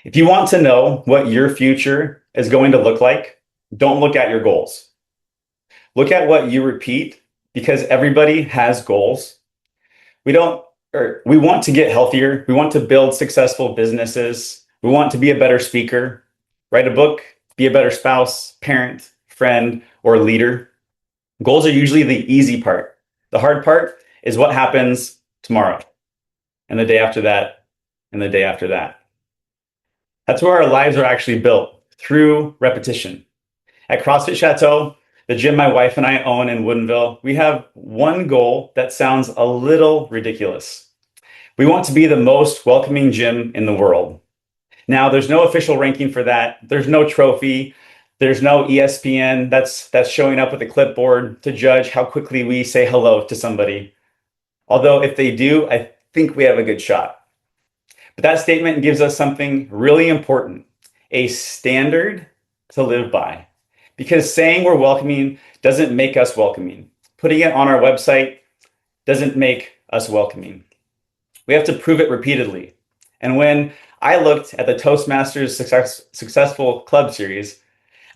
If you want to know what your future is going to look like, don't look at your goals. Look at what you repeat because everybody has goals. We don't, or we want to get healthier. We want to build successful businesses. We want to be a better speaker, write a book, be a better spouse, parent, friend, or leader. Goals are usually the easy part. The hard part is what happens tomorrow and the day after that and the day after that. That's where our lives are actually built through repetition. At CrossFit Chateau, the gym my wife and I own in Woodinville, we have one goal that sounds a little ridiculous. We want to be the most welcoming gym in the world. Now, there's no official ranking for that. There's no trophy. There's no ESPN that's showing up with a clipboard to judge how quickly we say hello to somebody. Although if they do, I think we have a good shot. But that statement gives us something really important, a standard to live by. Because saying we're welcoming doesn't make us welcoming. Putting it on our website doesn't make us welcoming. We have to prove it repeatedly. And when I looked at the Toastmasters Successful Club series,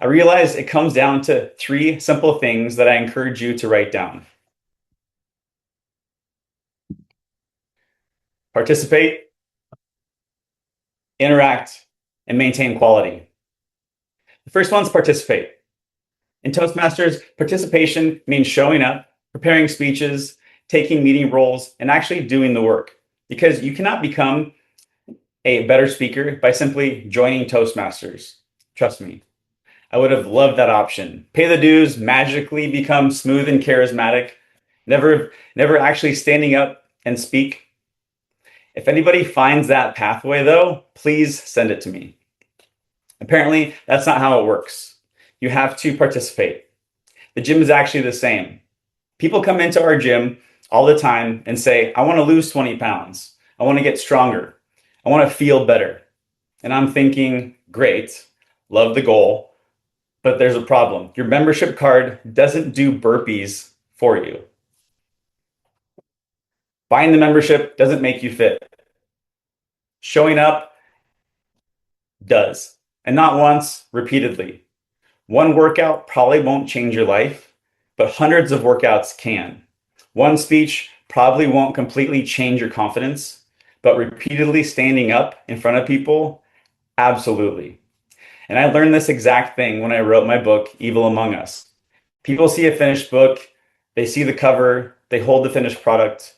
I realized it comes down to three simple things that I encourage you to write down. Participate, interact, and maintain quality. The first one's participate. In Toastmasters, participation means showing up, preparing speeches, taking meeting roles, and actually doing the work. Because you cannot become a better speaker by simply joining Toastmasters. Trust me. I would have loved that option. Pay the dues, magically become smooth and charismatic, never actually standing up and speak. If anybody finds that pathway though, please send it to me. Apparently, that's not how it works. You have to participate. The gym is actually the same. People come into our gym all the time and say, I want to lose 20 pounds. I want to get stronger. I want to feel better. And I'm thinking, great, love the goal, but there's a problem. Your membership card doesn't do burpees for you. Buying the membership doesn't make you fit. Showing up does, and not once, repeatedly. One workout probably won't change your life, but hundreds of workouts can. One speech probably won't completely change your confidence, but repeatedly standing up in front of people, absolutely. And I learned this exact thing when I wrote my book, Evil Among Us. People see a finished book, they see the cover, they hold the finished product.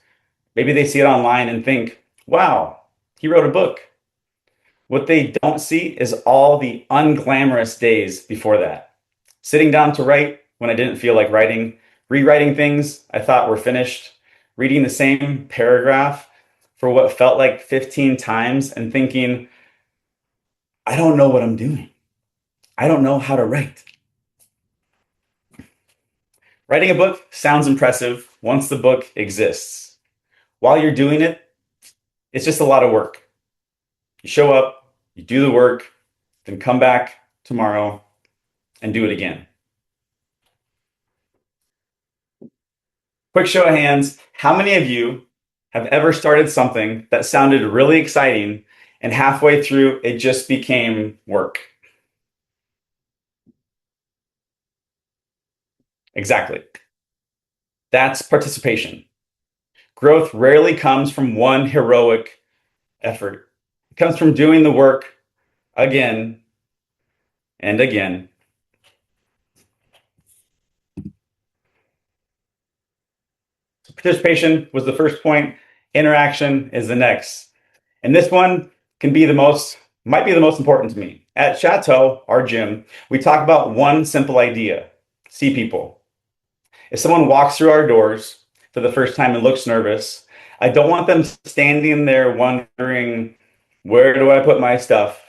Maybe they see it online and think, wow, he wrote a book. What they don't see is all the unglamorous days before that. Sitting down to write when I didn't feel like writing, rewriting things I thought were finished, reading the same paragraph for what felt like 15 times and thinking, I don't know what I'm doing. I don't know how to write. Writing a book sounds impressive once the book exists. While you're doing it, it's just a lot of work. You show up, you do the work, then come back tomorrow and do it again. Quick show of hands, how many of you have ever started something that sounded really exciting and halfway through it just became work? Exactly. That's participation. Growth rarely comes from one heroic effort. It comes from doing the work again and again. So participation was the first point. Interaction is the next. And this one might be the most important to me. At Chateau, our gym, we talk about one simple idea: see people. If someone walks through our doors for the first time and looks nervous, I don't want them standing there wondering, where do I put my stuff?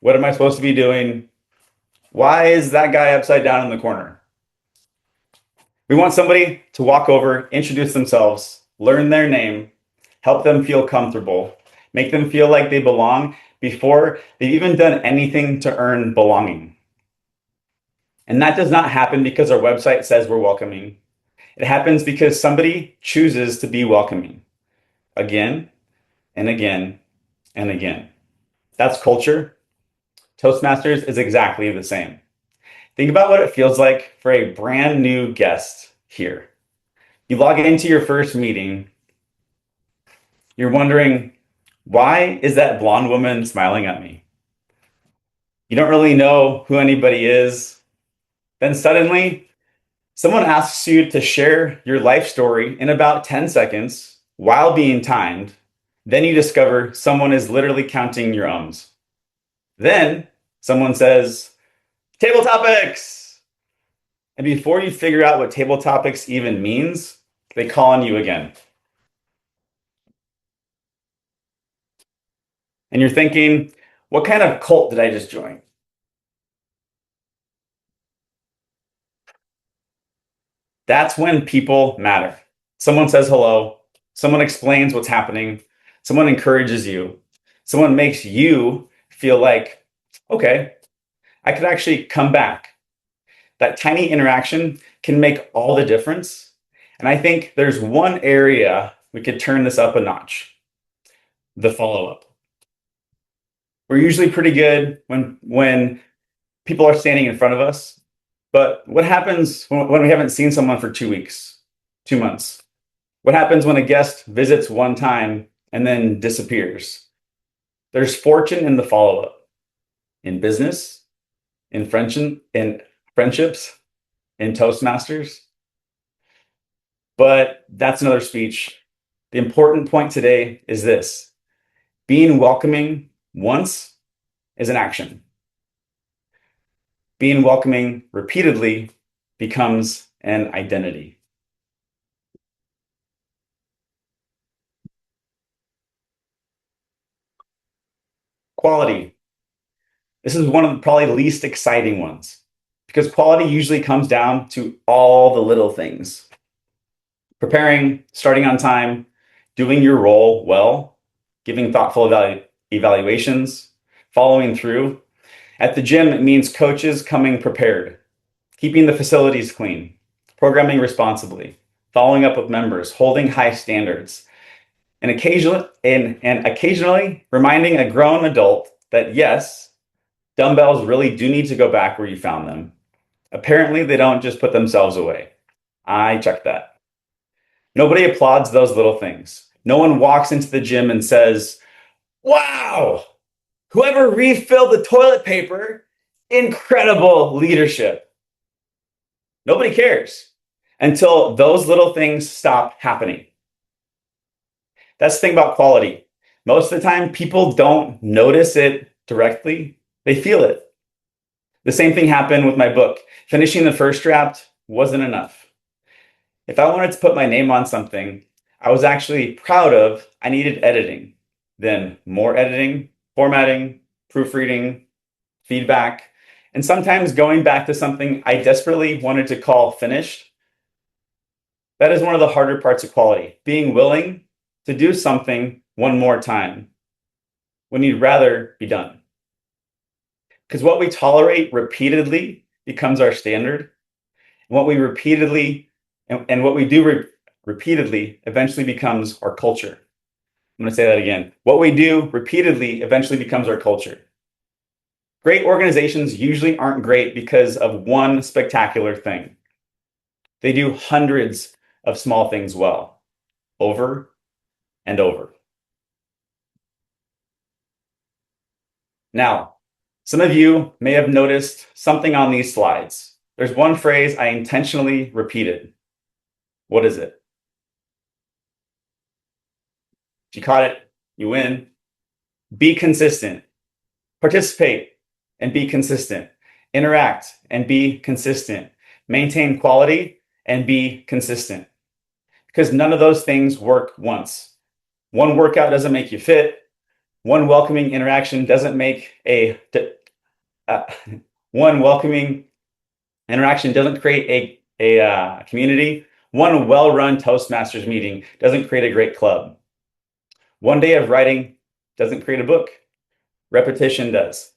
What am I supposed to be doing? Why is that guy upside down in the corner? We want somebody to walk over, introduce themselves, learn their name, help them feel comfortable, make them feel like they belong before they've even done anything to earn belonging. And that does not happen because our website says we're welcoming. It happens because somebody chooses to be welcoming again and again and again. That's culture. Toastmasters is exactly the same. Think about what it feels like for a brand new guest here. You log into your first meeting, you're wondering, why is that blonde woman smiling at me? You don't really know who anybody is. Then suddenly, someone asks you to share your life story in about 10 seconds while being timed. Then you discover someone is literally counting your ums. Then someone says, table topics. And before you figure out what table topics even means, they call on you again. And you're thinking, what kind of cult did I just join? That's when people matter. Someone says hello, someone explains what's happening, someone encourages you, someone makes you feel like, okay, I could actually come back. That tiny interaction can make all the difference. And I think there's one area we could turn this up a notch: the follow up. We're usually pretty good when people are standing in front of us. But what happens when we haven't seen someone for 2 weeks, 2 months? What happens when a guest visits one time and then disappears? There's fortune in the follow up, in business, in friendships, in Toastmasters. But that's another speech. The important point today is this: being welcoming once is an action. Being welcoming repeatedly becomes an identity. Quality. This is one of the probably least exciting ones because quality usually comes down to all the little things: preparing, starting on time, doing your role well, giving thoughtful evaluations, following through. At the gym, it means coaches coming prepared, keeping the facilities clean, programming responsibly, following up with members, holding high standards, and occasionally reminding a grown adult that yes, dumbbells really do need to go back where you found them. Apparently, they don't just put themselves away. I checked that. Nobody applauds those little things. No one walks into the gym and says, wow, whoever refilled the toilet paper, incredible leadership. Nobody cares until those little things stop happening. That's the thing about quality. Most of the time, people don't notice it directly, they feel it. The same thing happened with my book. Finishing the first draft wasn't enough. If I wanted to put my name on something I was actually proud of, I needed editing. Then more editing, formatting, proofreading, feedback, and sometimes going back to something I desperately wanted to call finished. That is one of the harder parts of quality: being willing to do something one more time when you'd rather be done. Because what we tolerate repeatedly becomes our standard. And what we repeatedly and what we do repeatedly eventually becomes our culture. I'm going to say that again. What we do repeatedly eventually becomes our culture. Great organizations usually aren't great because of one spectacular thing. They do hundreds of small things well, over and over. Now, some of you may have noticed something on these slides. There's one phrase I intentionally repeated. What is it? If you caught it, you win. Be consistent. Participate and be consistent. Interact and be consistent. Maintain quality and be consistent. Because none of those things work once. One workout doesn't make you fit. One welcoming interaction doesn't make one welcoming interaction doesn't create a community. One well-run Toastmasters meeting doesn't create a great club. One day of writing doesn't create a book. Repetition does.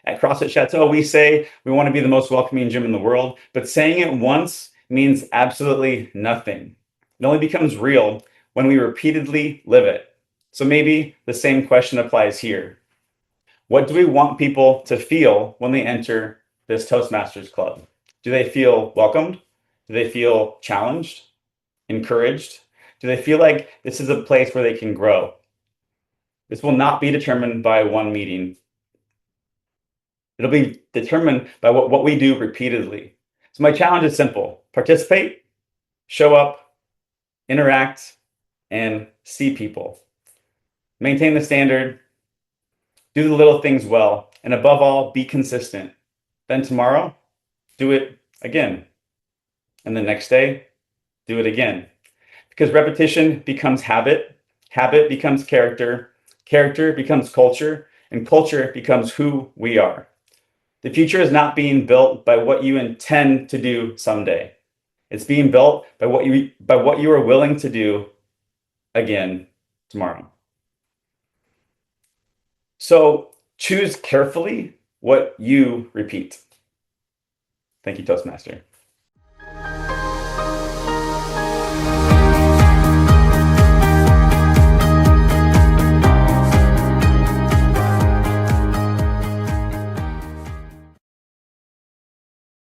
At CrossFit Chateau, we say we want to be the most welcoming gym in the world, but saying it once means absolutely nothing. It only becomes real when we repeatedly live it. So maybe the same question applies here. What do we want people to feel when they enter this Toastmasters club? Do they feel welcomed? Do they feel challenged, encouraged? Do they feel like this is a place where they can grow? This will not be determined by one meeting. It'll be determined by what we do repeatedly. So my challenge is simple: participate, show up, interact, and see people. Maintain the standard, do the little things well, and above all, be consistent. Then tomorrow, do it again. And the next day, do it again. Because repetition becomes habit, habit becomes character, character becomes culture, and culture becomes who we are. The future is not being built by what you intend to do someday. It's being built by what you are willing to do again tomorrow. So choose carefully what you repeat. Thank you, Toastmaster.